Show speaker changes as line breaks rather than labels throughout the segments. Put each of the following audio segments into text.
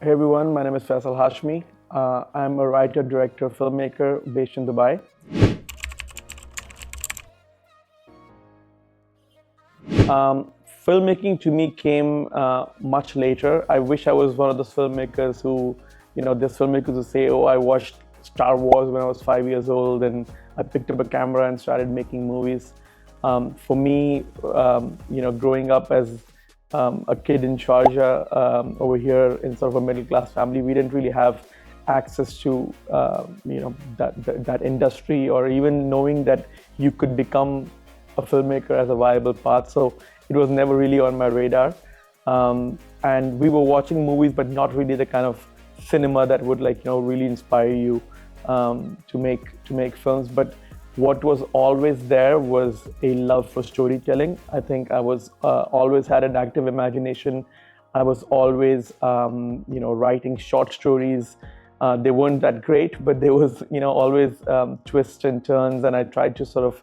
Hey everyone, my name is Faisal Hashmi. I'm a writer, director, filmmaker based in Dubai. Filmmaking to me came much later. I wish I was one of those filmmakers who, there's filmmakers who say, "Oh, I watched Star Wars when I was 5 years old, and I picked up a camera and started making movies." For me, growing up as a kid in Sharjah over here in sort of a middle class family, we didn't really have access to that industry, or even knowing that you could become a filmmaker as a viable path. So it was never really on my radar. And we were watching movies, but not really the kind of cinema that would really inspire you to make films. But what was always there was a love for storytelling. I think I was always had an active imagination. I was always writing short stories. They weren't that great, but there was always twists and turns, and I tried to sort of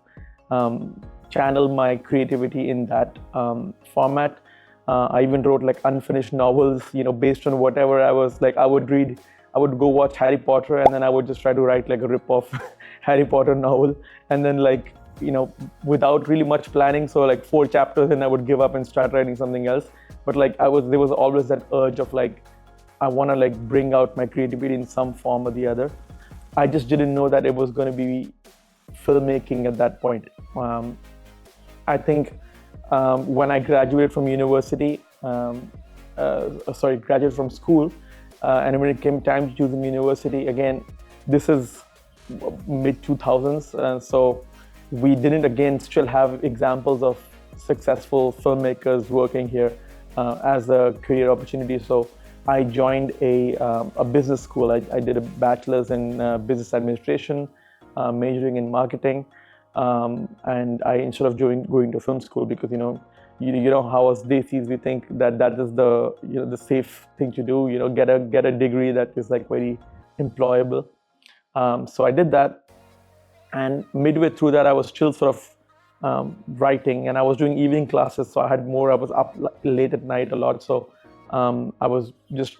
channel my creativity in that format. I even wrote like unfinished novels, based on whatever I was like. I would go watch Harry Potter, and then I would just try to write like a rip-off Harry Potter novel, and then without really much planning. So like 4 chapters, and I would give up and start writing something else. But there was always that urge of I want to bring out my creativity in some form or the other. I just didn't know that it was going to be filmmaking at that point. I think when I graduated from university, graduated from school, and when it came time to choosing university, again, this is mid 2000s, so we didn't again still have examples of successful filmmakers working here as a career opportunity. So I joined a business school. I did a bachelor's in business administration, majoring in marketing. And I instead of going to film school, because you know how as Desis we think that is the safe thing to do, get a degree that is very employable. So I did that, and midway through that I was still sort of writing, and I was doing evening classes, so I was up late at night a lot. So I was just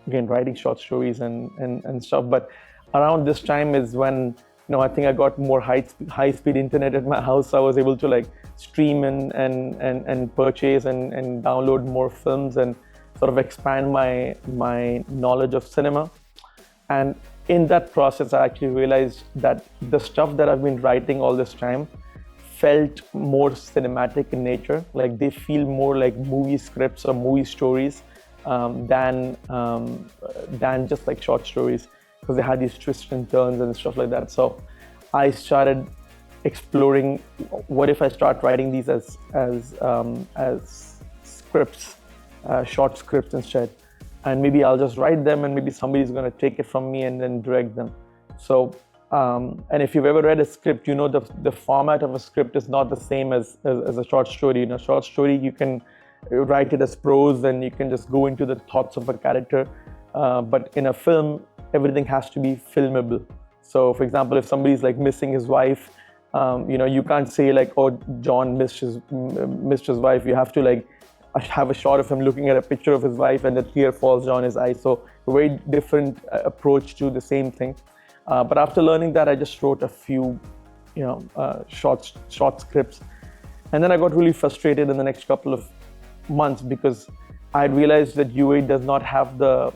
again writing short stories and stuff. But around this time is when I think I got more high-speed internet at my house. So I was able to stream and purchase and download more films and sort of expand my knowledge of cinema. And in that process, I actually realized that the stuff that I've been writing all this time felt more cinematic in nature. They feel more like movie scripts or movie stories than just short stories, because they had these twists and turns and stuff like that. So I started exploring, what if I start writing these as scripts, short scripts instead, and maybe I'll just write them, and maybe somebody's going to take it from me and then direct them. So and if you've ever read a script, the format of a script is not the same as a short story. In a short story, you can write it as prose, and you can just go into the thoughts of a character. But in a film, everything has to be filmable. So for example, if somebody's missing his wife, you can't say oh, John missed his wife. You have to have a shot of him looking at a picture of his wife, and the tear falls down his eye. So a very different approach to the same thing. But after learning that, I just wrote a few short scripts, and then I got really frustrated in the next couple of months, because I realized that UAE does not have the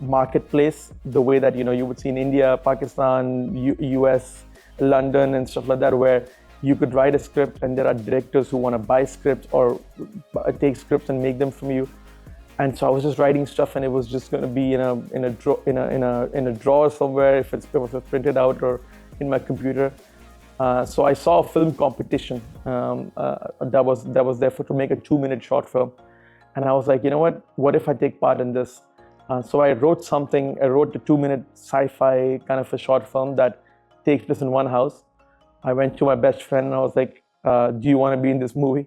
marketplace the way that you would see in India, Pakistan, US, London, and stuff like that, where you could write a script and there are directors who want to buy scripts or take scripts and make them from you. And so I was just writing stuff, and it was just going to be in a drawer somewhere, if it was printed out, or in my computer. So I saw a film competition that was there to make a 2-minute short film. And I was like, what if I take part in this? So I wrote a 2-minute sci-fi kind of a short film that takes place in one house. I went to my best friend and I was like, do you want to be in this movie?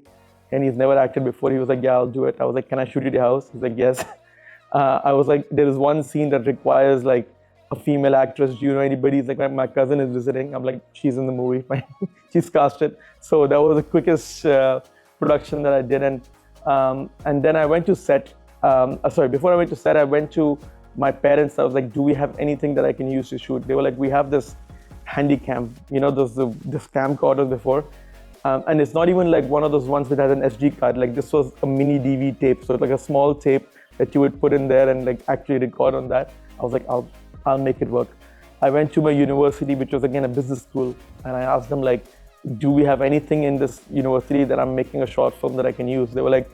And he's never acted before. He was like, yeah, I'll do it. I was like, can I shoot you at your house? He's like, yes. I was like, there is one scene that requires a female actress. Do you know anybody? He's like, my cousin is visiting. I'm like, she's in the movie. She's casted. So that was the quickest production that I did. And then I went to set sorry, before I went to set, I went to my parents. I was like, do we have anything that I can use to shoot? They were like, we have this handy cam, this camcorder before. And it's not even like one of those ones that has an SD card. Like this was a mini DV tape. So it's like a small tape that you would put in there and like actually record on that. I was like, I'll make it work. I went to my university, which was again a business school. And I asked them like, do we have anything in this university that I'm making a short film that I can use? They were like,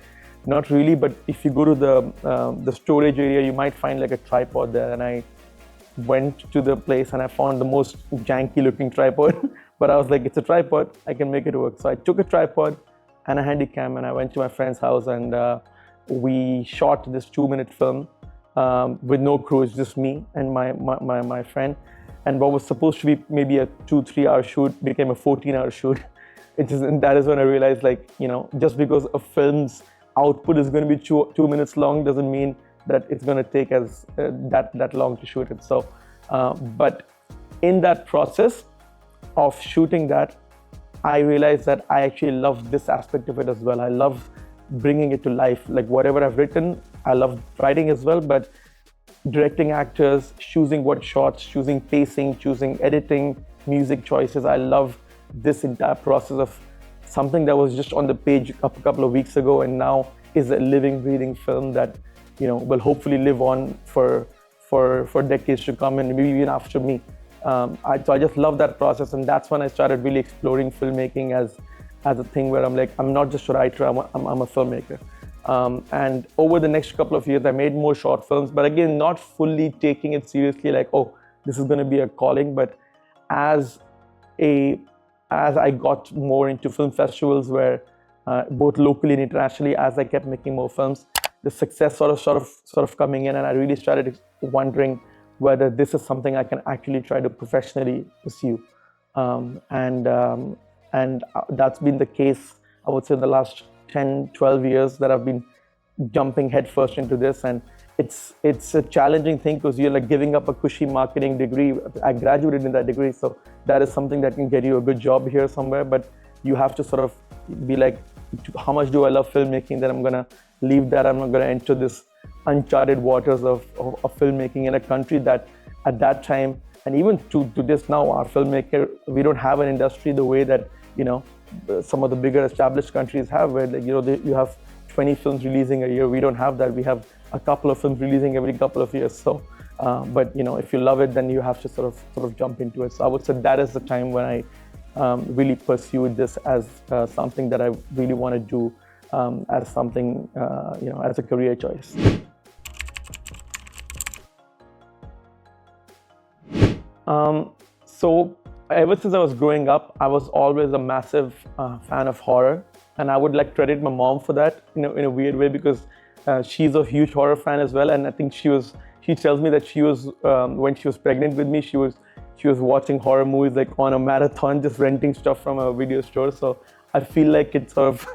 not really, but if you go to the storage area, you might find like a tripod there. And I went to the place and I found the most janky looking tripod, but I was like, it's a tripod, I can make it work. So I took a tripod and a handy cam and I went to my friend's house and we shot this 2-minute film with no crew. It's just me and my friend. And what was supposed to be maybe a 2-3 hour shoot became a 14-hour shoot. And that is when I realized, like, just because a film's output is going to be 2 minutes long doesn't mean that it's going to take as that long to shoot it. So, but in that process of shooting that, I realized that I actually love this aspect of it as well. I love bringing it to life. Like whatever I've written, I love writing as well, but directing actors, choosing what shots, choosing pacing, choosing editing, music choices. I love this entire process of something that was just on the page a couple of weeks ago and now is a living, breathing film that will hopefully live on for decades to come and maybe even after me. So I just love that process, and that's when I started really exploring filmmaking as a thing where I'm like, I'm not just a writer, I'm a filmmaker. And over the next couple of years, I made more short films, but again, not fully taking it seriously, like, oh, this is going to be a calling. But as I got more into film festivals, where both locally and internationally, as I kept making more films, the success sort of coming in, and I really started wondering whether this is something I can actually try to professionally pursue. And that's been the case, I would say, in the last 10, 12 years that I've been jumping headfirst into this. And it's a challenging thing because you're like giving up a cushy marketing degree. I graduated in that degree, so that is something that can get you a good job here somewhere, but you have to sort of be like, how much do I love filmmaking that I'm gonna leave that? I'm not gonna enter this uncharted waters of filmmaking in a country that at that time, and even to this now, our filmmaker, we don't have an industry the way that some of the bigger established countries have, where like you have 20 films releasing a year. We don't have that. We have a couple of films releasing every couple of years. So but if you love it, then you have to sort of jump into it. So I would say that is the time when I really pursued this as something that I really want to do as something as a career choice. So ever since I was growing up, I was always a massive fan of horror, and I would like credit my mom for that in a weird way, because she's a huge horror fan as well. And I think she tells me that she was when she was pregnant with me, she was watching horror movies like on a marathon, just renting stuff from a video store. So I feel like it sort of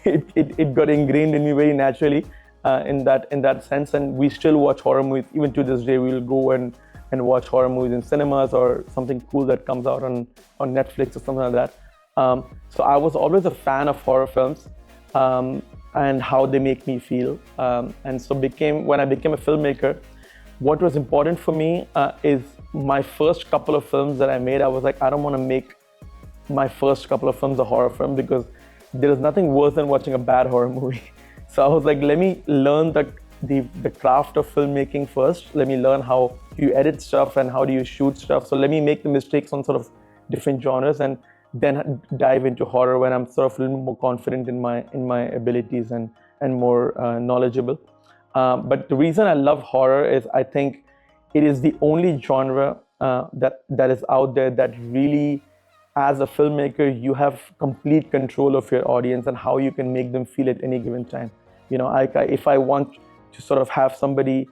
it got ingrained in me very naturally in that sense. And we still watch horror movies even to this day. We'll go and watch horror movies in cinemas or something cool that comes out on Netflix or something like that. So I was always a fan of horror films and how they make me feel. And so when I became a filmmaker, what was important for me is my first couple of films that I made, I was like, I don't want to make my first couple of films a horror film, because there is nothing worse than watching a bad horror movie. So I was like, let me learn the craft of filmmaking first. Let me learn how you edit stuff and how do you shoot stuff. So let me make the mistakes on sort of different genres and then dive into horror when I'm sort of a little more confident in my abilities and more knowledgeable. But the reason I love horror is I think it is the only genre that is out there that really, as a filmmaker, you have complete control of your audience and how you can make them feel at any given time. If I want to sort of have somebody,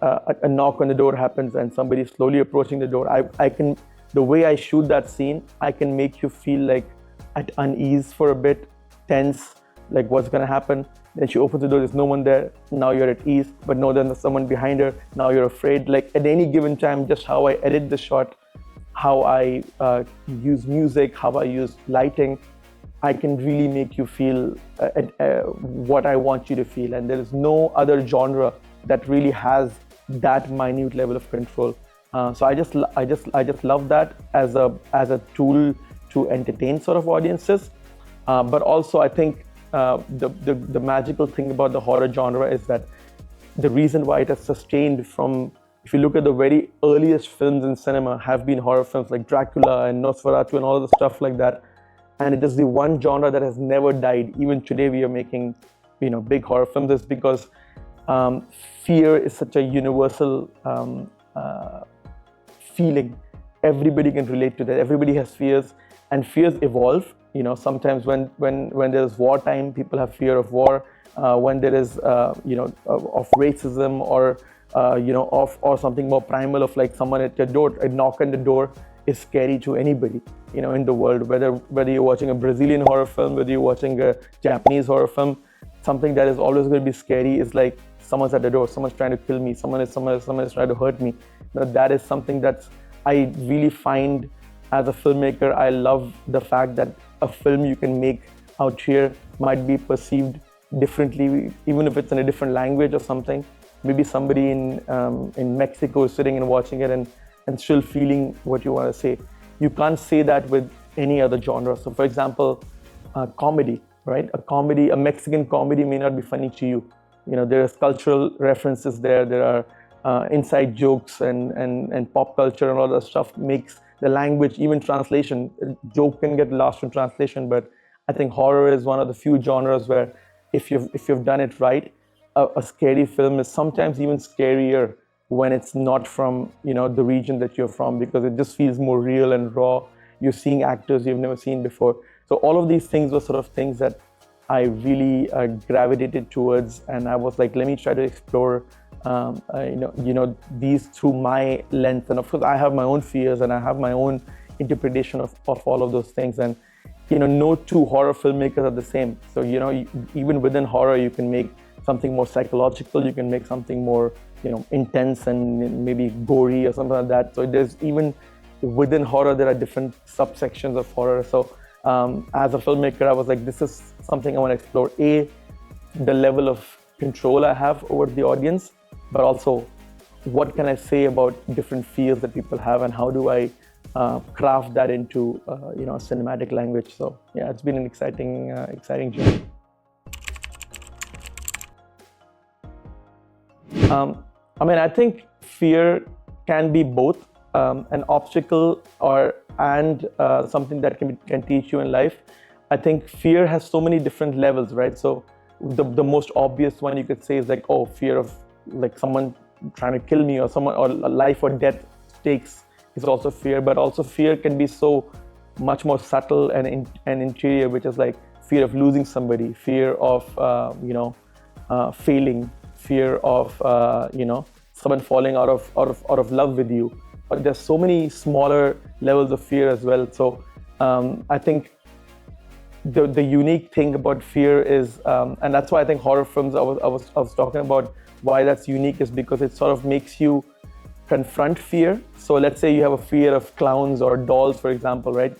a knock on the door happens and somebody slowly approaching the door, I can, the way I shoot that scene, I can make you feel like at unease for a bit, tense, like what's gonna happen. Then she opens the door, there's no one there, now you're at ease, but no, then there's someone behind her, now you're afraid. Like at any given time, just how I edit the shot, how I use music, how I use lighting, I can really make you feel what I want you to feel. And there is no other genre that really has that minute level of control. So I just love that as a tool to entertain sort of audiences. But also, I think the magical thing about the horror genre is that the reason why it has sustained from, if you look at the very earliest films in cinema, have been horror films like Dracula and Nosferatu and all of the stuff like that. And it is the one genre that has never died. Even today, we are making, big horror films. Is because fear is such a universal feeling. Everybody can relate to that. Everybody has fears, and fears evolve. Sometimes when there's wartime, people have fear of war. When there is, of racism or, or something more primal of like someone at your door, a knock on the door is scary to anybody, in the world. Whether you're watching a Brazilian horror film, whether you're watching a Japanese horror film, something that is always going to be scary is like someone's at the door, someone's trying to kill me, someone is trying to hurt me. That is something that I really find as a filmmaker. I love the fact that a film you can make out here might be perceived differently, even if it's in a different language or something. Maybe somebody in Mexico is sitting and watching it and still feeling what you want to say. You can't say that with any other genre. So for example, comedy, right? A Mexican comedy may not be funny to you. There is cultural references there. There are inside jokes and pop culture and all that stuff makes the language, even translation, joke can get lost in translation. But I think horror is one of the few genres where if you've done it right, a scary film is sometimes even scarier when it's not from the region that you're from, because it just feels more real and raw. You're seeing actors you've never seen before. So all of these things were sort of things that I really gravitated towards, and I was like, let me try to explore these through my lens. And of course, I have my own fears and I have my own interpretation of all of those things. And no two horror filmmakers are the same. So even within horror, you can make something more psychological. You can make something more intense and maybe gory or something like that. So there's even within horror, there are different subsections of horror. So as a filmmaker, I was like, this is something I want to explore. The level of control I have over the audience, but also what can I say about different feels that people have, and how do I craft that into a cinematic language. So yeah, it's been an exciting journey. I think fear can be both an obstacle and something that can teach you in life. I think fear has so many different levels, right? So the most obvious one you could say is like, fear of like someone trying to kill me, or someone, or life or death stakes is also fear. But also fear can be so much more subtle and interior, which is like fear of losing somebody, fear of failing, fear of someone falling out of love with you. But there's so many smaller levels of fear as well. So I think the unique thing about fear is, and that's why I think horror films, I was talking about why that's unique, is because it sort of makes you confront fear. So let's say you have a fear of clowns or dolls, for example, right?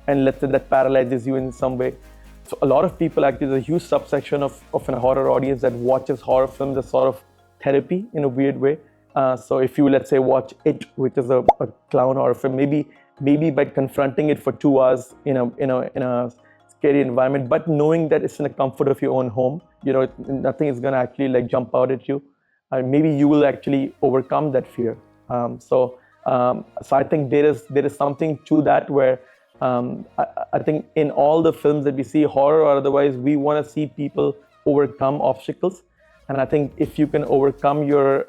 And let's say that paralyzes you in some way. So a lot of people, actually, there's a huge subsection of a horror audience that watches horror films as sort of therapy in a weird way. So if you, let's say, watch It, which is a clown horror film, maybe by confronting it for 2 hours in a scary environment, but knowing that it's in the comfort of your own home, nothing is going to actually like jump out at you. Maybe you will actually overcome that fear. So I think there is something to that where I think in all the films that we see, horror or otherwise, we want to see people overcome obstacles. And I think if you can overcome your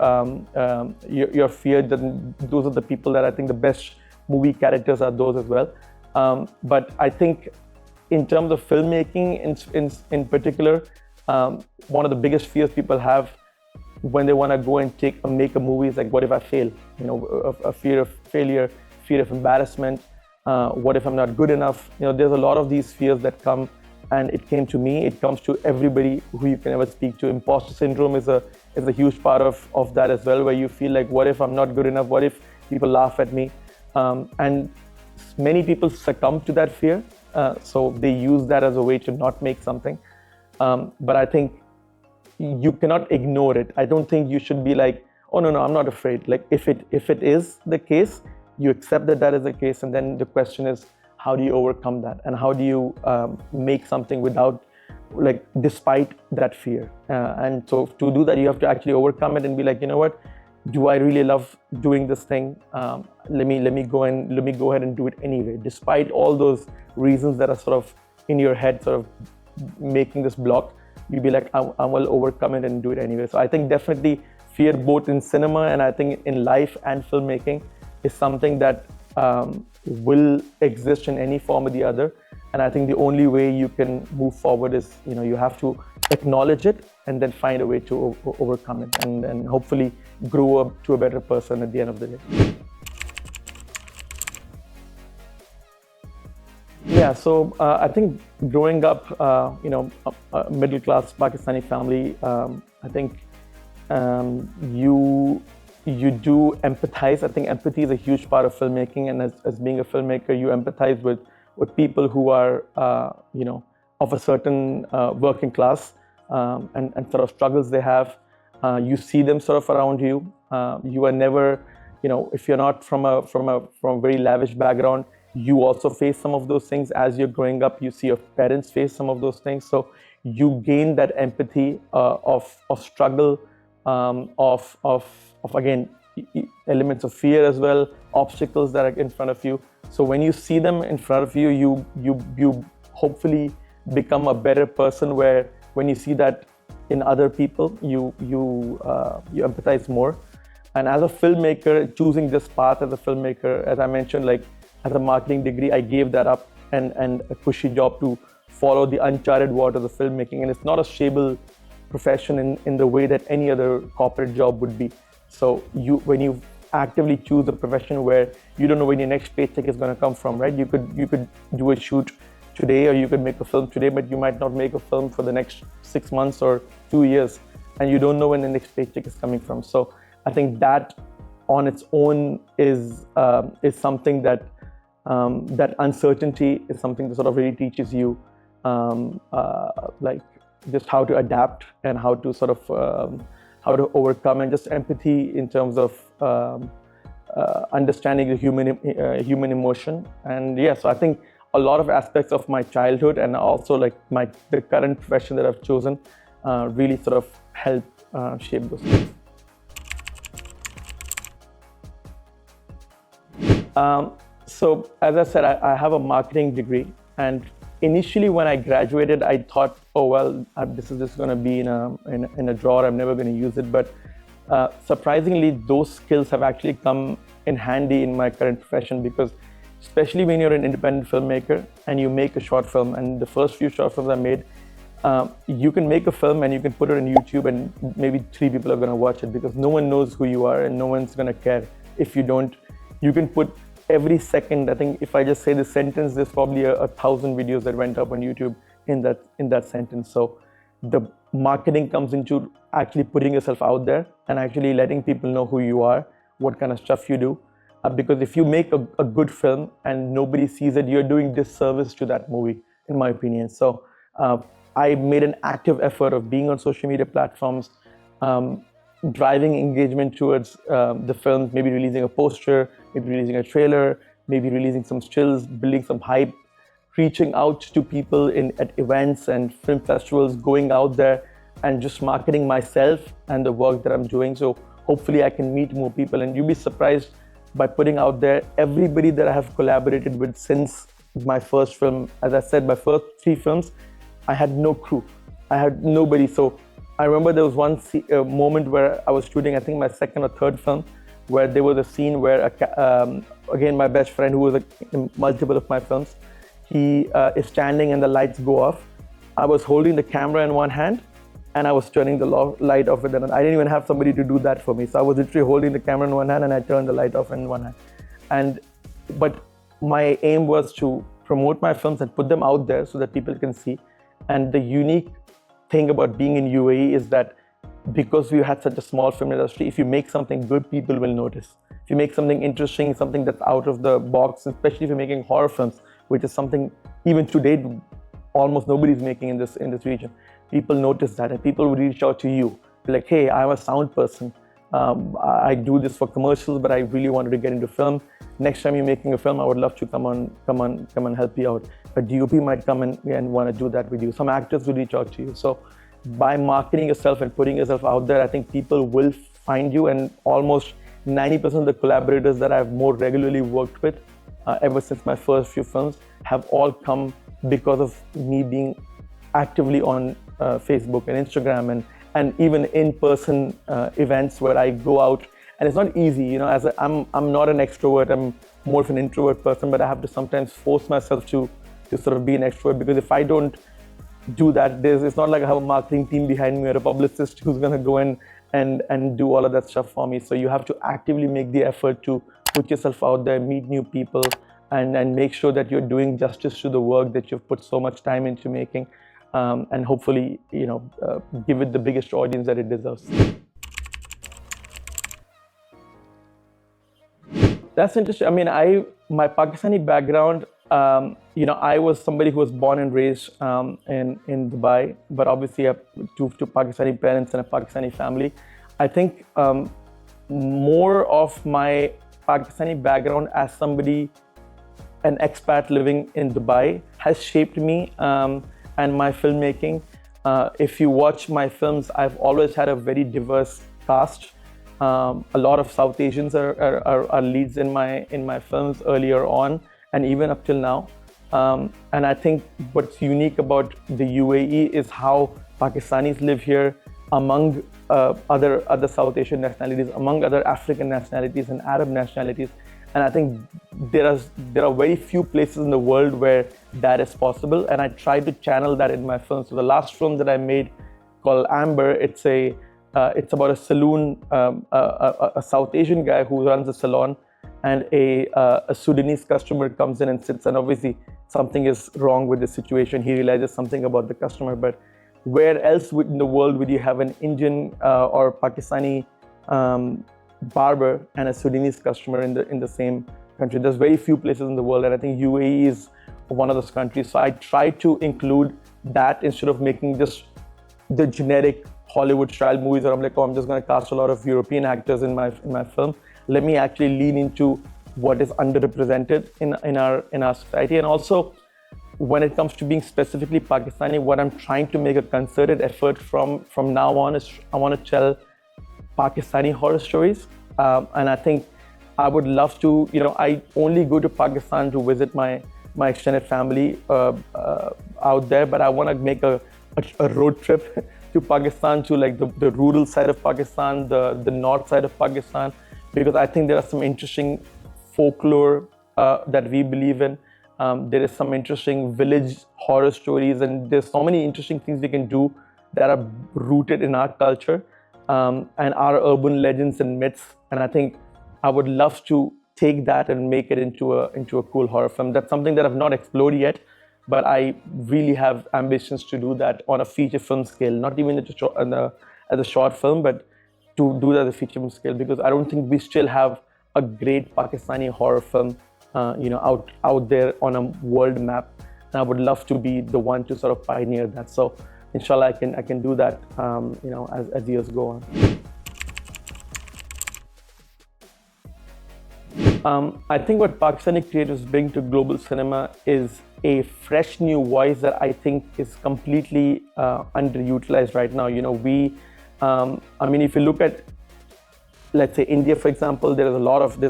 fear, then those are the people that I think the best movie characters are those as well. But I think in terms of filmmaking in particular, one of the biggest fears people have when they want to go and make a movie is like, what if I fail? A fear of failure, fear of embarrassment. What if I'm not good enough? There's a lot of these fears that come, and it came to me. It comes to everybody who you can ever speak to. Imposter syndrome is a huge part of that as well, where you feel like, what if I'm not good enough? What if people laugh at me? And many people succumb to that fear. So they use that as a way to not make something. But I think you cannot ignore it. I don't think you should be like, oh no, I'm not afraid. Like if it is the case, you accept that that is the case, and then the question is, how do you overcome that, and how do you make something without, like, despite that fear? And so to do that, you have to actually overcome it and be like, you know what, do I really love doing this thing? Let me go ahead and do it anyway, despite all those reasons that are sort of in your head, sort of making this block. You'd be like, I will overcome it and do it anyway. So I think definitely fear, both in cinema and I think in life and filmmaking, is something that will exist in any form or the other. And I think the only way you can move forward is, you have to acknowledge it and then find a way to overcome it, and hopefully grow up to a better person at the end of the day. Yeah, so I think growing up, a middle-class Pakistani family, I think you do empathize. I think empathy is a huge part of filmmaking, and as being a filmmaker, you empathize with people who are, of a certain working class, and sort of struggles they have. You see them sort of around you. You are never, if you're not from a very lavish background, you also face some of those things as you're growing up. You see your parents face some of those things, so you gain that empathy of struggle, of again elements of fear as well, obstacles that are in front of you. So when you see them in front of you, you hopefully become a better person, where when you see that in other people, you empathize more. And as a filmmaker, choosing this path as a filmmaker, as I mentioned, like as a marketing degree, I gave that up and a cushy job to follow the uncharted waters of filmmaking. And it's not a stable profession in the way that any other corporate job would be. So when you actively choose a profession where you don't know when your next paycheck is going to come from, right? You could do a shoot today, or you could make a film today, but you might not make a film for the next 6 months or 2 years, and you don't know when the next paycheck is coming from. So I think that on its own is something that that uncertainty is something that sort of really teaches you like just how to adapt and how to sort of how to overcome, and just empathy in terms of understanding the human emotion. And yeah, so I think a lot of aspects of my childhood and also like the current profession that I've chosen really sort of help shape those things. So as I said, I have a marketing degree, and initially when I graduated, I thought, oh well, this is just going to be in a drawer. I'm never going to use it. But surprisingly, those skills have actually come in handy in my current profession, because especially when you're an independent filmmaker and you make a short film, and the first few short films I made, you can make a film and you can put it on YouTube, and maybe 3 people are going to watch it, because no one knows who you are and no one's going to care if you don't. You can put every second, I think if I just say this sentence, there's probably 1,000 videos that went up on YouTube in that sentence. So the marketing comes into actually putting yourself out there and actually letting people know who you are, what kind of stuff you do. Because if you make a good film and nobody sees it, you're doing disservice to that movie, in my opinion. So I made an active effort of being on social media platforms, driving engagement towards the film, maybe releasing a poster, maybe releasing a trailer, maybe releasing some stills, building some hype, reaching out to people at events and film festivals, going out there and just marketing myself and the work that I'm doing. So hopefully I can meet more people, and you'll be surprised by putting out there everybody that I have collaborated with since my first film. As I said, my first 3 films, I had no crew. I had nobody. So I remember there was one moment where I was shooting, I think my second or third film, where there was a scene where, again, my best friend, who was in multiple of my films, he is standing and the lights go off. I was holding the camera in one hand and I was turning the light off with another. I didn't even have somebody to do that for me. So I was literally holding the camera in one hand and I turned the light off in one hand. But my aim was to promote my films and put them out there so that people can see. And the unique thing about being in UAE is that because we had such a small film industry, if you make something good, people will notice. If you make something interesting, something that's out of the box, especially if you're making horror films, which is something even to date almost nobody's making in this region. People notice that, and people would reach out to you, like, hey, I'm a sound person. I do this for commercials, but I really wanted to get into film. Next time you're making a film, I would love to come and help you out. A DOP might come and want to do that with you. Some actors will reach out to you. So by marketing yourself and putting yourself out there, I think people will find you. And almost 90% of the collaborators that I've more regularly worked with ever since my first few films have all come because of me being actively on Facebook and Instagram and even in-person events where I go out. And it's not easy, you know, I'm not an extrovert, I'm more of an introvert person, but I have to sometimes force myself to sort of be an extrovert, because if I don't do that, it's not like I have a marketing team behind me or a publicist who's gonna go in and do all of that stuff for me. So you have to actively make the effort to put yourself out there, meet new people, and make sure that you're doing justice to the work that you've put so much time into making, and hopefully, you know, give it the biggest audience that it deserves. That's interesting. I mean, my Pakistani background, you know, I was somebody who was born and raised in Dubai, but obviously I have two Pakistani parents and a Pakistani family. I think more of my Pakistani background as somebody, an expat living in Dubai, has shaped me and my filmmaking. If you watch my films, I've always had a very diverse cast. A lot of South Asians are leads in my films earlier on, and even up till now. And I think what's unique about the UAE is how Pakistanis live here among other South Asian nationalities, among other African nationalities and Arab nationalities. And I think there are very few places in the world where that is possible. And I try to channel that in my films. So the last film that I made, called Amber, it's about a saloon, a South Asian guy who runs a salon, and a Sudanese customer comes in and sits, and obviously something is wrong with the situation. He realizes something about the customer, but where else in the world would you have an Indian or Pakistani barber and a Sudanese customer in the same country? There's very few places in the world, and I think UAE is one of those countries. So I try to include that instead of making just the generic Hollywood style movies where I'm like, oh, I'm just going to cast a lot of European actors in my film. Let me actually lean into what is underrepresented in our society. And also, when it comes to being specifically Pakistani, what I'm trying to make a concerted effort from now on is I want to tell Pakistani horror stories. And I think I would love to, you know, I only go to Pakistan to visit my extended family out there, but I want to make a road trip to Pakistan, to like the rural side of Pakistan, the north side of Pakistan, because I think there are some interesting folklore that we believe in. There is some interesting village horror stories, and there's so many interesting things we can do that are rooted in our culture and our urban legends and myths. And I think I would love to take that and make it into a cool horror film. That's something that I've not explored yet, but I really have ambitions to do that on a feature film scale, not even as a short film, but to do that as a feature film scale, because I don't think we still have a great Pakistani horror film, out there on a world map. And I would love to be the one to sort of pioneer that. So, inshallah, I can do that, as years go on. I think what Pakistani creators bring to global cinema is a fresh new voice that I think is completely underutilized right now. You know, if you look at, let's say, India, for example, there's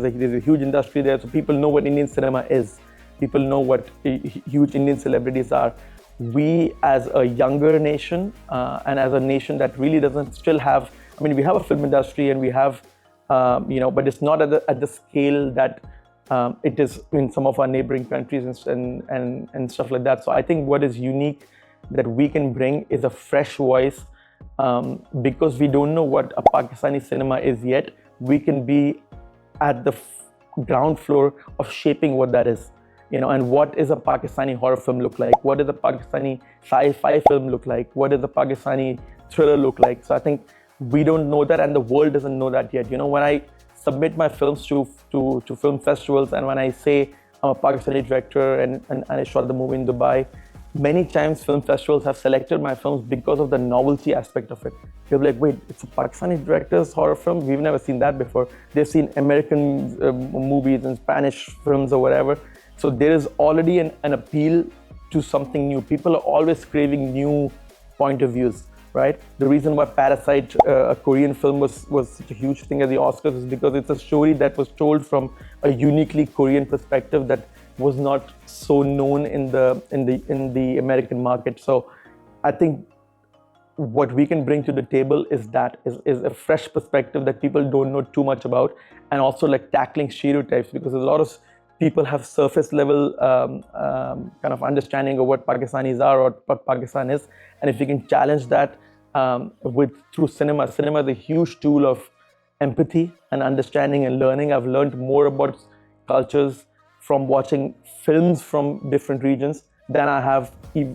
a huge industry there, so people know what Indian cinema is. People know what huge Indian celebrities are. We, as a younger nation, and as a nation that really doesn't still have, we have a film industry and we have, but it's not at the scale that it is in some of our neighboring countries and stuff like that. So I think what is unique that we can bring is a fresh voice. Because we don't know what a Pakistani cinema is yet, we can be at the ground floor of shaping what that is, and what is a Pakistani horror film look like? What does a Pakistani sci-fi film look like? What does a Pakistani thriller look like? So I think we don't know that, and the world doesn't know that yet. When I submit my films to film festivals, and when I say I'm a Pakistani director and I shot the movie in Dubai. Many times film festivals have selected my films because of the novelty aspect of it. They'll be like, wait, it's a Pakistani director's horror film? We've never seen that before. They've seen American movies and Spanish films or whatever. So there is already an appeal to something new. People are always craving new point of views, right? The reason why Parasite, a Korean film, was such a huge thing at the Oscars is because it's a story that was told from a uniquely Korean perspective that was not so known in the American market. So I think what we can bring to the table is a fresh perspective that people don't know too much about, and also like tackling stereotypes, because a lot of people have surface level kind of understanding of what Pakistanis are or what Pakistan is, and if we can challenge that through cinema is a huge tool of empathy and understanding and learning. I've learned more about cultures from watching films from different regions than I have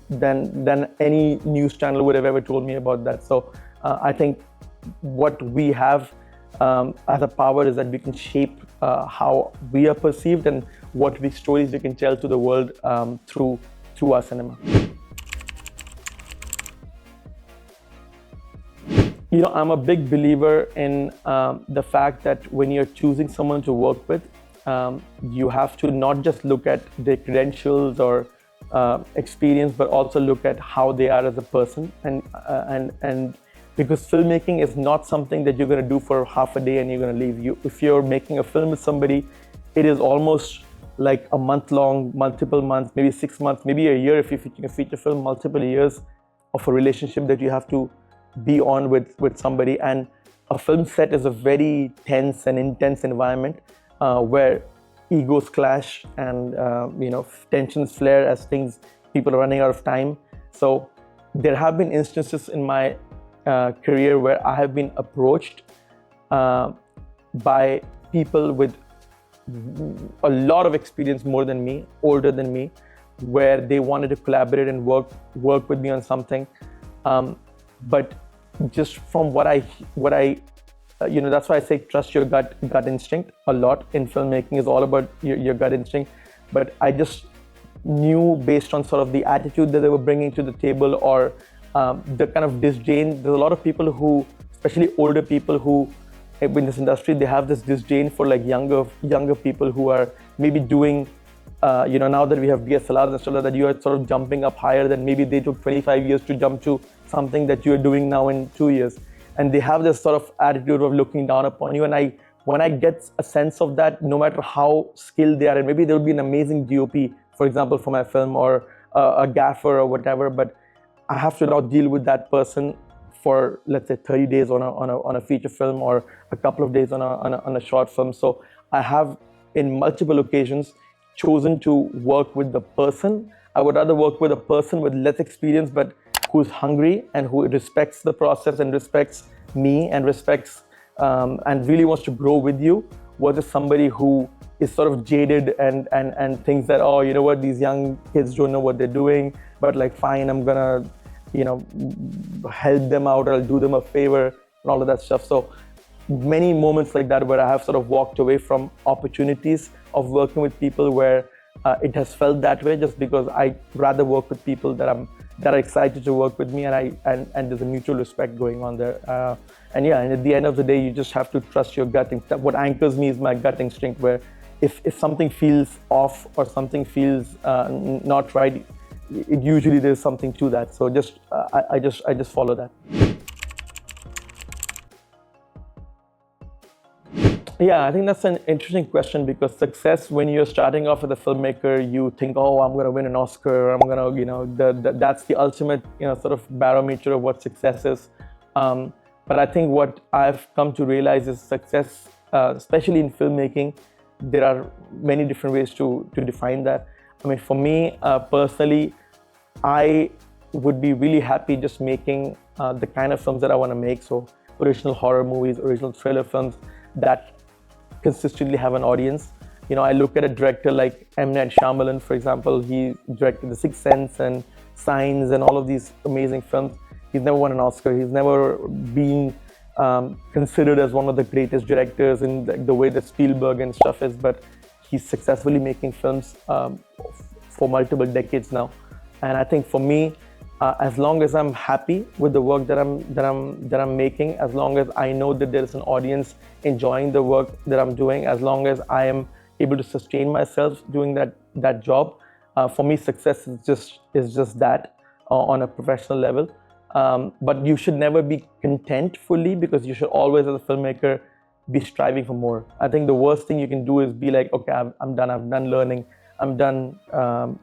than any news channel would have ever told me about that. So I think what we have as a power is that we can shape how we are perceived and what stories we can tell to the world through our cinema. You know, I'm a big believer in the fact that when you're choosing someone to work with, you have to not just look at their credentials or experience, but also look at how they are as a person. And because filmmaking is not something that you're going to do for half a day and you're going to leave. If you're making a film with somebody, it is almost like a month long, multiple months, maybe 6 months, maybe a year if you're making a feature film, multiple years of a relationship that you have to be on with somebody. And a film set is a very tense and intense environment where egos clash and tensions flare as people are running out of time. So there have been instances in my career where I have been approached by people with a lot of experience, more than me, older than me, where they wanted to collaborate and work with me on something. But just from what I that's why I say trust your gut instinct a lot in filmmaking. Is all about your gut instinct. But I just knew, based on sort of the attitude that they were bringing to the table, or the kind of disdain. There's a lot of people who, especially older people who in this industry, they have this disdain for like younger people who are maybe doing now that we have DSLRs and stuff like that, you are sort of jumping up higher than maybe they took 25 years to jump to something that you're doing now in 2 years. And they have this sort of attitude of looking down upon you. And when I get a sense of that, no matter how skilled they are, and maybe there will be an amazing DOP, for example, for my film, or a gaffer or whatever, but I have to now deal with that person for, let's say, 30 days on a feature film, or a couple of days on a short film. So I have, in multiple occasions, chosen to work with the person. I would rather work with a person with less experience, but who's hungry and who respects the process and respects me and respects and really wants to grow with you, versus somebody who is sort of jaded and thinks that, oh, you know what, these young kids don't know what they're doing, but like, fine, I'm gonna help them out, or I'll do them a favor and all of that stuff. So many moments like that where I have sort of walked away from opportunities of working with people where it has felt that way, just because I rather work with people that are excited to work with me, and there's a mutual respect going on there. And at the end of the day, you just have to trust your gut instinct. What anchors me is my gut instinct, where if something feels off or something feels not right, usually there's something to that. So I just follow that. Yeah, I think that's an interesting question, because success, when you're starting off as a filmmaker, you think, oh, I'm going to win an Oscar, I'm going to, that's the ultimate, sort of barometer of what success is. But I think what I've come to realize is success, especially in filmmaking, there are many different ways to define that. I mean, for me personally, I would be really happy just making the kind of films that I want to make. So original horror movies, original thriller films that consistently have an audience. I look at a director like M. Night Shyamalan, for example. He directed The Sixth Sense and Signs and all of these amazing films. He's never won an Oscar. He's never been considered as one of the greatest directors in the way that Spielberg and stuff is. But he's successfully making films for multiple decades now. And I think for me, as long as I'm happy with the work that I'm making, as long as I know that there is an audience enjoying the work that I'm doing, as long as I am able to sustain myself doing that job, for me, success is just that on a professional level. But you should never be content fully, because you should always, as a filmmaker, be striving for more. I think the worst thing you can do is be like, okay, I'm done learning, I'm done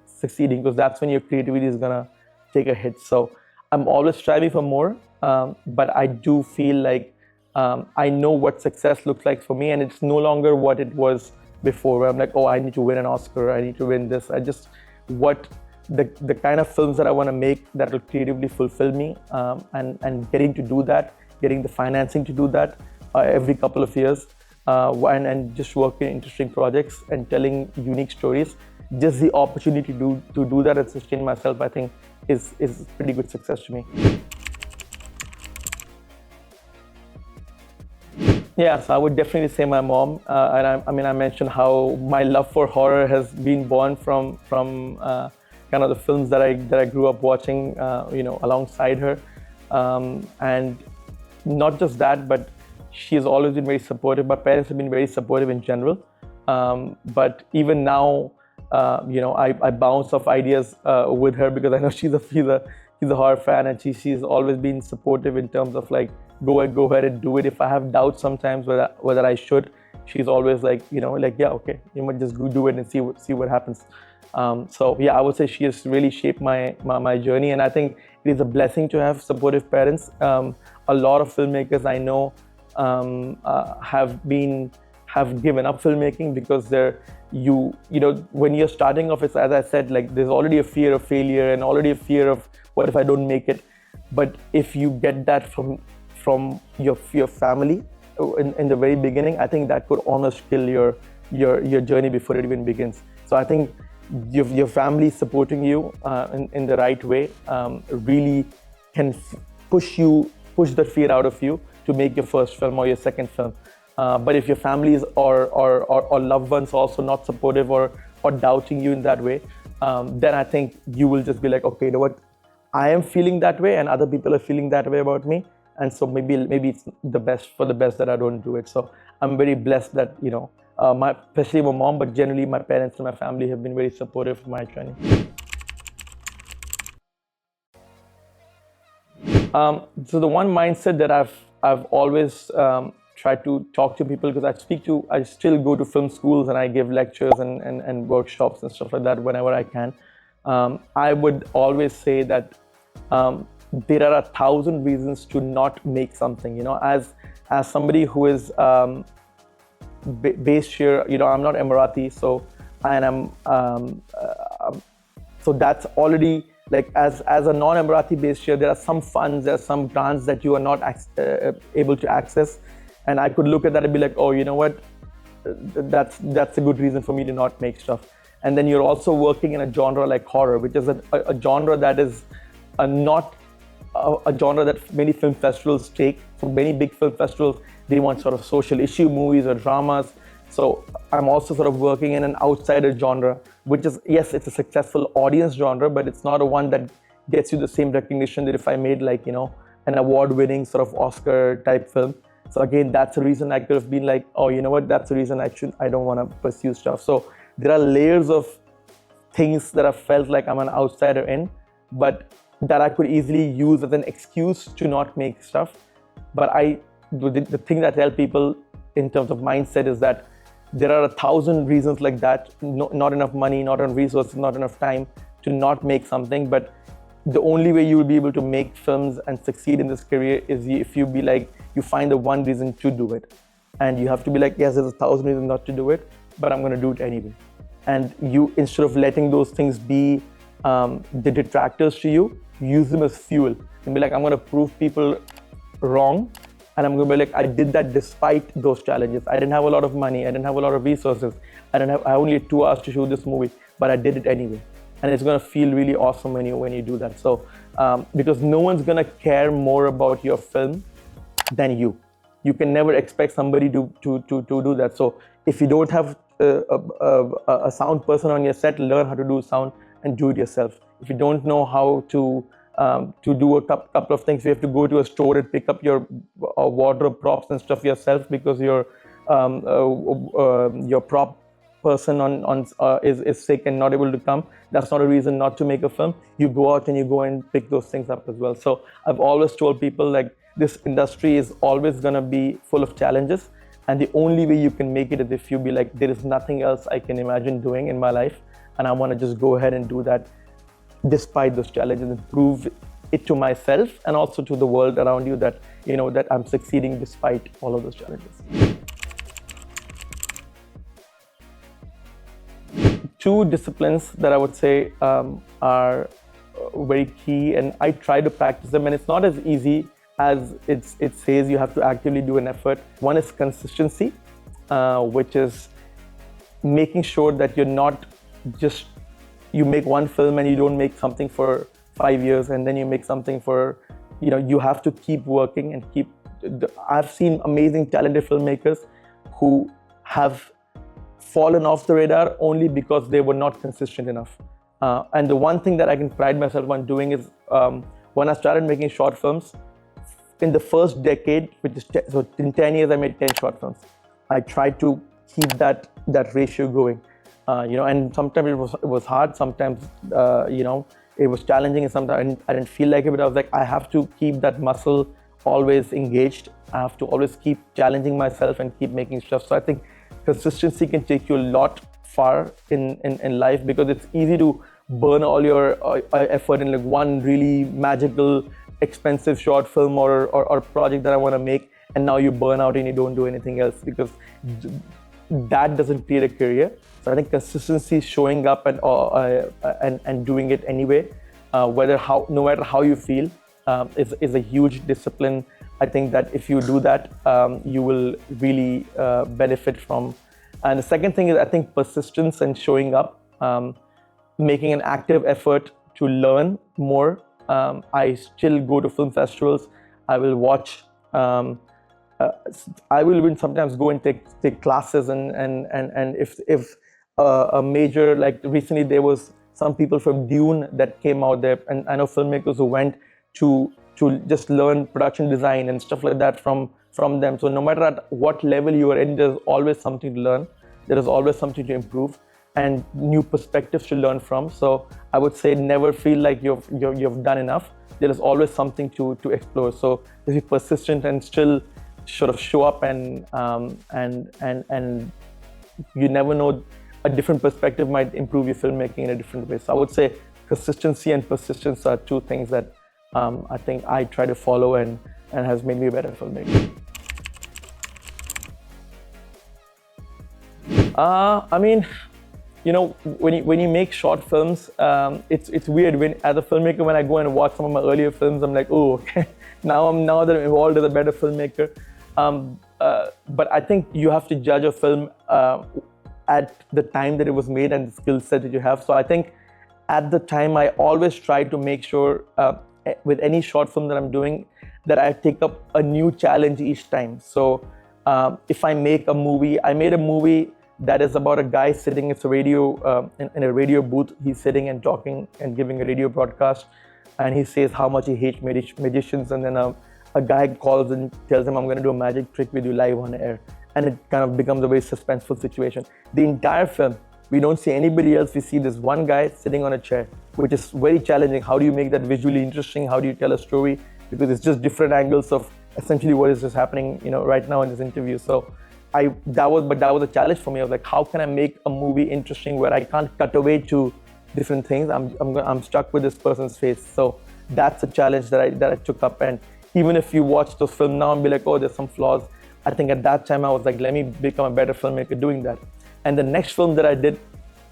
succeeding, because that's when your creativity is gonna take a hit. So I'm always striving for more, but I do feel like I know what success looks like for me, and it's no longer what it was before, where I'm like, oh, I need to win an Oscar, I need to win this. What the kind of films that I want to make that will creatively fulfill me, and getting to do that, getting the financing to do that every couple of years, and just working in interesting projects and telling unique stories. Just the opportunity to do that and sustain myself, I think, is pretty good success to me. Yeah, so I would definitely say my mom. And I mentioned how my love for horror has been born from kind of the films that I grew up watching, alongside her. And not just that, but she has always been very supportive. My parents have been very supportive in general. But even now, I bounce off ideas with her, because I know she's a horror fan, and she's always been supportive in terms of like, go ahead and do it. If I have doubts sometimes whether I should, she's always like, yeah, okay, you might just go do it and see what happens. So yeah, I would say she has really shaped my journey, and I think it is a blessing to have supportive parents. A lot of filmmakers I know have given up filmmaking because when you're starting off, it's, as I said, like, there's already a fear of failure and already a fear of what if I don't make it. But if you get that from your family in the very beginning, I think that could almost kill your journey before it even begins. So I think your family supporting you in the right way really can push the fear out of you to make your first film or your second film. But if your families or loved ones also not supportive or doubting you in that way, then I think you will just be like, okay, you know what, I am feeling that way and other people are feeling that way about me, and so maybe it's the best that I don't do it. So I'm very blessed that especially my mom, but generally my parents and my family have been very supportive of my journey. So the one mindset that I've always tried to talk to people, because I still go to film schools and I give lectures and workshops and stuff like that whenever I can. I would always say that there are 1,000 reasons to not make something. As somebody who is based here, I'm not Emirati, so so that's already, like, as a non-Emirati based here, there are some funds, there are some grants that you are not able to access, and I could look at that and be like, oh, you know what, that's a good reason for me to not make stuff. And then you're also working in a genre like horror, which is a genre that is not a genre that many film festivals take. So many big film festivals, they want sort of social issue movies or dramas. So I'm also sort of working in an outsider genre, which is, yes, it's a successful audience genre, but it's not a one that gets you the same recognition that if I made, like, an award-winning sort of Oscar type film. So again, that's a reason I could have been like, oh, you know what, that's the reason I don't want to pursue stuff. So there are layers of things that I felt like I'm an outsider in, but that I could easily use as an excuse to not make stuff. But the thing that I tell people in terms of mindset is that there are 1,000 reasons like that. Not enough money, not enough resources, not enough time to not make something. But the only way you will be able to make films and succeed in this career is if you find the one reason to do it. And you have to be like, yes, there's 1,000 reasons not to do it, but I'm going to do it anyway. And you, instead of letting those things be the detractors to you, use them as fuel and be like, I'm going to prove people wrong, and I'm going to be like, I did that despite those challenges. I didn't have a lot of money, I didn't have a lot of resources, I only had 2 hours to shoot this movie, but I did it anyway. And it's going to feel really awesome when you do that. So because no one's going to care more about your film than you. You can never expect somebody to do that. So if you don't have a sound person on your set, learn how to do sound and do it yourself. If you don't know how to do a couple of things, you have to go to a store and pick up your wardrobe props and stuff yourself because your prop person is sick and not able to come. That's not a reason not to make a film. You go out and you go and pick those things up as well. So I've always told people, like, this industry is always going to be full of challenges, and the only way you can make it is if you be like, there is nothing else I can imagine doing in my life, and I want to just go ahead and do that despite those challenges and prove it to myself and also to the world around you that, you know, that I'm succeeding despite all of those challenges. Two disciplines that I would say are very key, and I try to practice them, and it's not as easy as it says. You have to actively do an effort. One is consistency, which is making sure that you're not just, you make one film and you don't make something for 5 years and then you make something for, you know, you have to keep working and keep. I've seen amazing talented filmmakers who have fallen off the radar only because they were not consistent enough. And the one thing that I can pride myself on doing is when I started making short films, in the first decade, which is so in 10 years, I made 10 short films. I tried to keep that ratio going, you know, and sometimes it was hard. Sometimes, you know, it was challenging, and sometimes I didn't feel like it, but I was like, I have to keep that muscle always engaged. I have to always keep challenging myself and keep making stuff. So I think consistency can take you a lot far in life, because it's easy to burn all your effort in like one really magical, expensive short film or project that I want to make, and now you burn out and you don't do anything else, because that doesn't create a career. So I think consistency, showing up and doing it anyway, no matter how you feel, is a huge discipline. I think that if you do that, you will really benefit from. And the second thing is, I think, persistence and showing up, making an active effort to learn more. I still go to film festivals. I will watch. I will even sometimes go and take classes, and if a major, like recently there was some people from Dune that came out there, and I know filmmakers who went to just learn production design and stuff like that from them. So no matter at what level you are in, there's always something to learn. There is always something to improve and new perspectives to learn from. So I would say never feel like you've done enough. There is always something to explore. So if you're persistent and still sort of show up and you never know, a different perspective might improve your filmmaking in a different way. So I would say consistency and persistence are two things that I think I try to follow and has made me a better filmmaker. I mean, you know, when you make short films, it's weird. As a filmmaker, when I go and watch some of my earlier films, I'm like, oh, okay, now that I'm involved as a better filmmaker. But I think you have to judge a film at the time that it was made and the skill set that you have. So I think at the time, I always try to make sure with any short film that I'm doing that I take up a new challenge each time. So if I make a movie, I made a movie that is about a guy sitting in a radio booth. He's sitting and talking and giving a radio broadcast, and he says how much he hates magicians, and then a guy calls and tells him, I'm going to do a magic trick with you live on air. And it kind of becomes a very suspenseful situation. The entire film, we don't see anybody else. We see this one guy sitting on a chair, which is very challenging. How do you make that visually interesting? How do you tell a story? Because it's just different angles of essentially what is just happening, you know, right now in this interview. So that was a challenge for me. I was like, how can I make a movie interesting where I can't cut away to different things? I'm stuck with this person's face. So that's a challenge that I took up. And even if you watch those films now and be like, oh, there's some flaws, I think at that time I was like, let me become a better filmmaker doing that. And the next film that I did,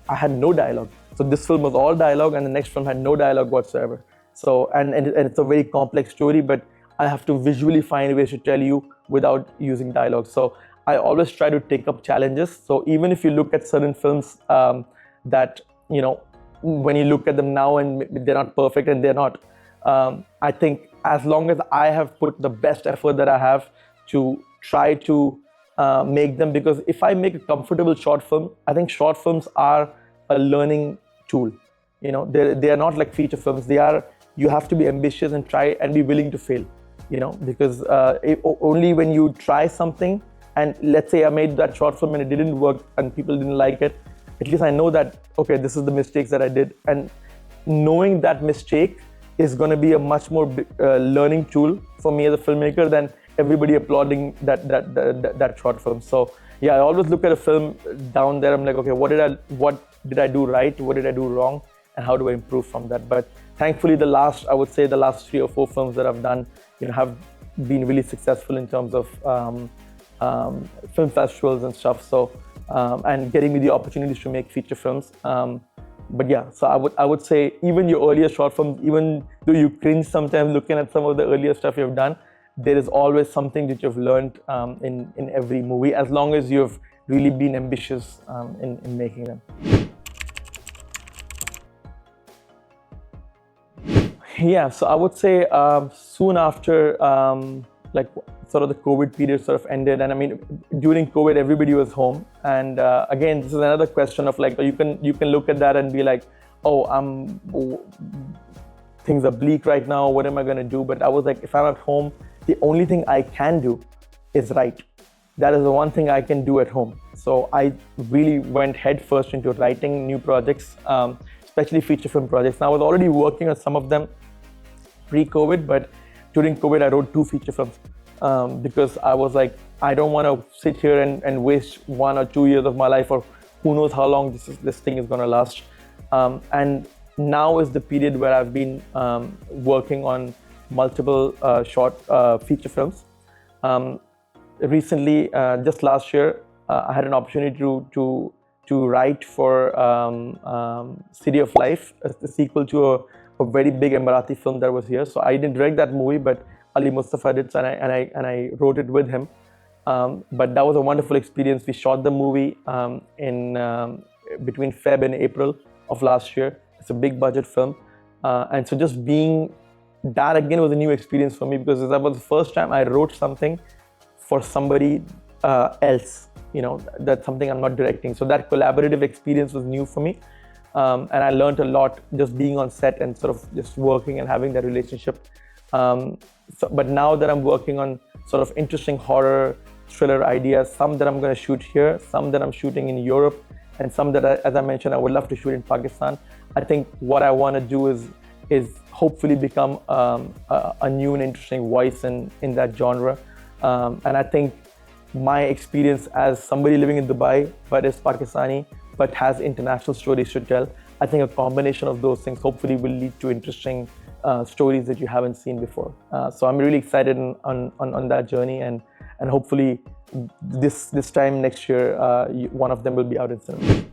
I had no dialogue. So this film was all dialogue, and the next film had no dialogue whatsoever. So and it's a very complex story, but I have to visually find ways to tell you without using dialogue. So I always try to take up challenges. So even if you look at certain films that, you know, when you look at them now and they're not perfect and they're not, I think as long as I have put the best effort that I have to try to make them, because if I make a comfortable short film, I think short films are a learning tool. They are not like feature films. You have to be ambitious and try and be willing to fail, because only when you try something, and let's say I made that short film and it didn't work and people didn't like it, at least I know that, okay, this is the mistakes that I did. And knowing that mistake is going to be a much more learning tool for me as a filmmaker than everybody applauding that short film. So yeah, I always look at a film down there. I'm like, okay, what did I do right? What did I do wrong? And how do I improve from that? But thankfully, I would say the last 3 or 4 films that I've done, have been really successful in terms of film festivals and stuff. So and getting me the opportunities to make feature films. But yeah, so I would say even your earlier short films, even though you cringe sometimes looking at some of the earlier stuff you've done, there is always something that you've learned in every movie, as long as you've really been ambitious in making them. Yeah, so I would say soon after, like sort of the COVID period sort of ended, and I mean during COVID everybody was home, and again this is another question of like you can look at that and be like, things are bleak right now, what am I going to do? But I was like, if I'm at home, the only thing I can do is write. That is the one thing I can do at home. So I really went headfirst into writing new projects, especially feature film projects. Now I was already working on some of them pre-COVID, but during COVID I wrote 2 feature films because I was like, I don't want to sit here and waste 1 or 2 years of my life, or who knows how long this thing is going to last. And now is the period where I've been working on multiple short feature films. Recently, just last year, I had an opportunity to write for City of Life, a sequel to a very big Emirati film that was here. So I didn't direct that movie, but Ali Mustafa did, and I wrote it with him. But that was a wonderful experience. We shot the movie in between Feb and April of last year. It's a big budget film, and so just being that again was a new experience for me, because that was the first time I wrote something for somebody else. That's something I'm not directing. So that collaborative experience was new for me, and I learned a lot just being on set and sort of just working and having that relationship. But now that I'm working on sort of interesting horror thriller ideas, some that I'm going to shoot here, some that I'm shooting in Europe, and some that, as I mentioned, I would love to shoot in Pakistan. I think what I want to do is hopefully become a new and interesting voice in that genre. And I think my experience as somebody living in Dubai, but is Pakistani, but has international stories to tell, I think a combination of those things hopefully will lead to interesting stories that you haven't seen before. So I'm really excited on that journey, and hopefully this time next year, one of them will be out in cinema.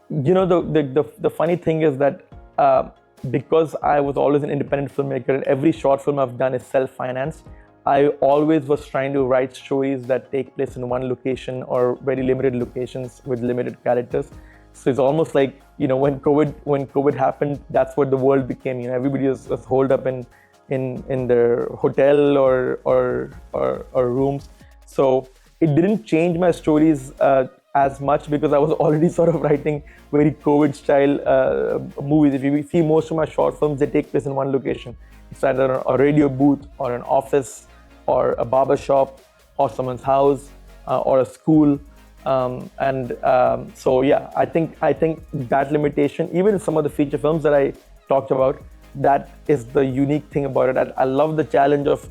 The funny thing is that because I was always an independent filmmaker and every short film I've done is self-financed, I always was trying to write stories that take place in one location or very limited locations with limited characters. So it's almost like, when COVID happened, that's what the world became. Everybody was holed up in their hotel or rooms. So it didn't change my stories as much, because I was already sort of writing very COVID style movies. If you see most of my short films, they take place in one location. It's either a radio booth or an office or a barber shop or someone's house or a school. So yeah, I think that limitation, even in some of the feature films that I talked about, that is the unique thing about it. I love the challenge of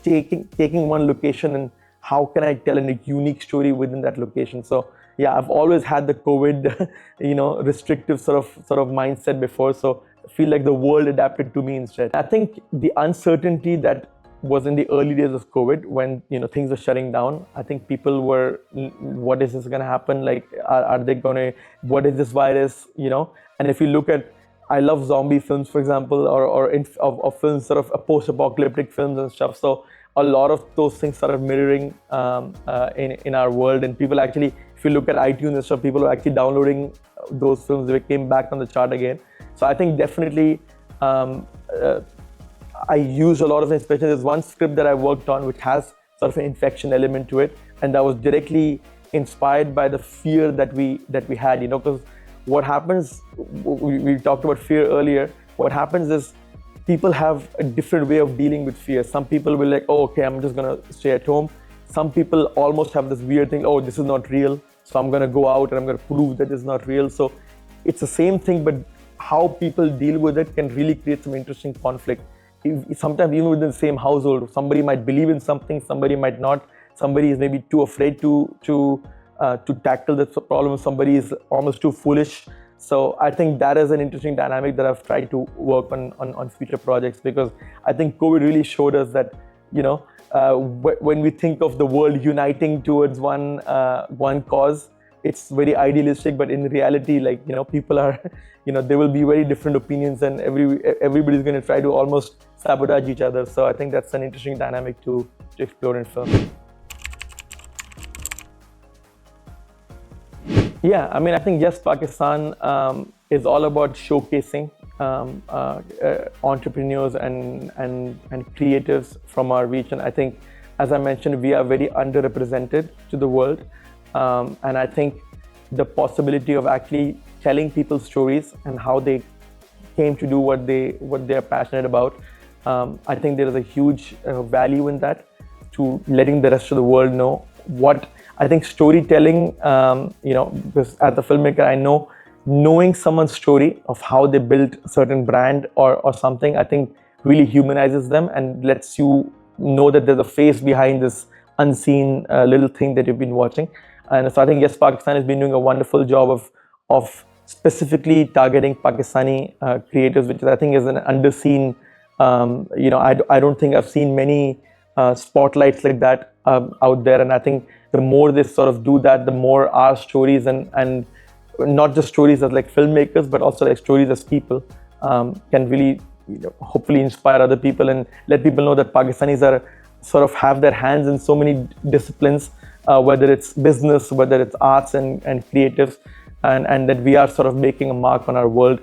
taking one location and how can I tell a unique story within that location. So yeah, I've always had the COVID, restrictive sort of mindset before. So I feel like the world adapted to me instead. I think the uncertainty that was in the early days of COVID, when things were shutting down, I think people were, what is this going to happen? Like, are they going to? What is this virus? And if you look at, I love zombie films, for example, or films sort of post-apocalyptic films and stuff. So a lot of those things started mirroring in our world, and people actually, if you look at iTunes and stuff, people are actually downloading those films. They came back on the chart again. So I think definitely I used a lot of inspiration. There's one script that I worked on which has sort of an infection element to it, and that was directly inspired by the fear that we had. Because what happens, we talked about fear earlier. What happens is people have a different way of dealing with fear. Some people will like, oh, okay, I'm just gonna stay at home. Some people almost have this weird thing, oh, this is not real, so I'm gonna go out and I'm gonna prove that it's not real. So it's the same thing, but how people deal with it can really create some interesting conflict. Sometimes even within the same household, somebody might believe in something, somebody might not. Somebody is maybe too afraid to tackle this problem. Somebody is almost too foolish. So I think that is an interesting dynamic that I've tried to work on future projects, because I think COVID really showed us that, when we think of the world uniting towards one cause, it's very idealistic, but in reality, people are, there will be very different opinions, and everybody's going to try to almost sabotage each other. So I think that's an interesting dynamic to explore in film. Yeah, I think Yes Pakistan is all about showcasing entrepreneurs and creatives from our region. I think, as I mentioned, we are very underrepresented to the world, and I think the possibility of actually telling people stories and how they came to do what they are passionate about. I think there is a huge value in that, to letting the rest of the world know what. I think storytelling, because as a filmmaker, I know knowing someone's story of how they built a certain brand or something, I think really humanizes them and lets you know that there's a face behind this unseen little thing that you've been watching. And so I think Yes Pakistan has been doing a wonderful job of specifically targeting Pakistani creators, which I think is an underseen. I don't think I've seen many spotlights like that out there, and I think the more they sort of do that, the more our stories and not just stories as like filmmakers, but also like stories as people can really hopefully inspire other people and let people know that Pakistanis are sort of have their hands in so many disciplines, whether it's business, whether it's arts and creatives, and that we are sort of making a mark on our world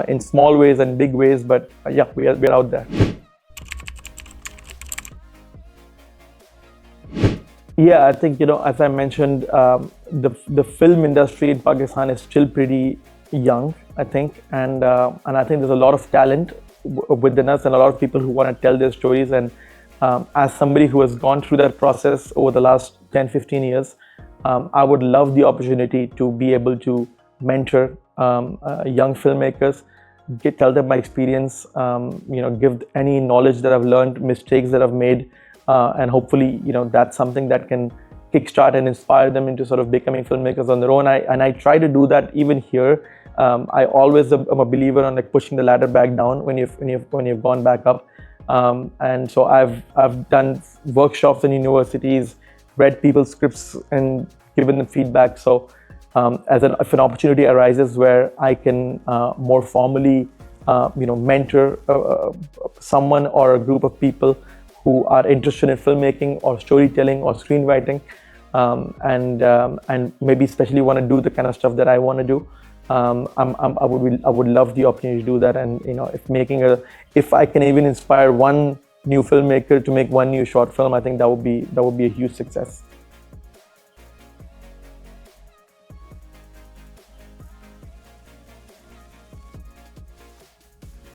in small ways and big ways, but yeah, we're out there. Yeah, I think, as I mentioned, the film industry in Pakistan is still pretty young, I think, and I think there's a lot of talent within us and a lot of people who want to tell their stories. And as somebody who has gone through that process over the last 10-15 years, I would love the opportunity to be able to mentor young filmmakers, tell them my experience, give any knowledge that I've learned, mistakes that I've made. And hopefully, that's something that can kickstart and inspire them into sort of becoming filmmakers on their own. I try to do that even here. I always am a believer on like pushing the ladder back down when you've gone back up. And so I've done workshops in universities, read people's scripts and given them feedback. So if an opportunity arises where I can more formally, mentor someone or a group of people who are interested in filmmaking or storytelling or screenwriting, and maybe especially want to do the kind of stuff that I want to do, I would love the opportunity to do that. And if I can even inspire one new filmmaker to make one new short film, I think that would be a huge success.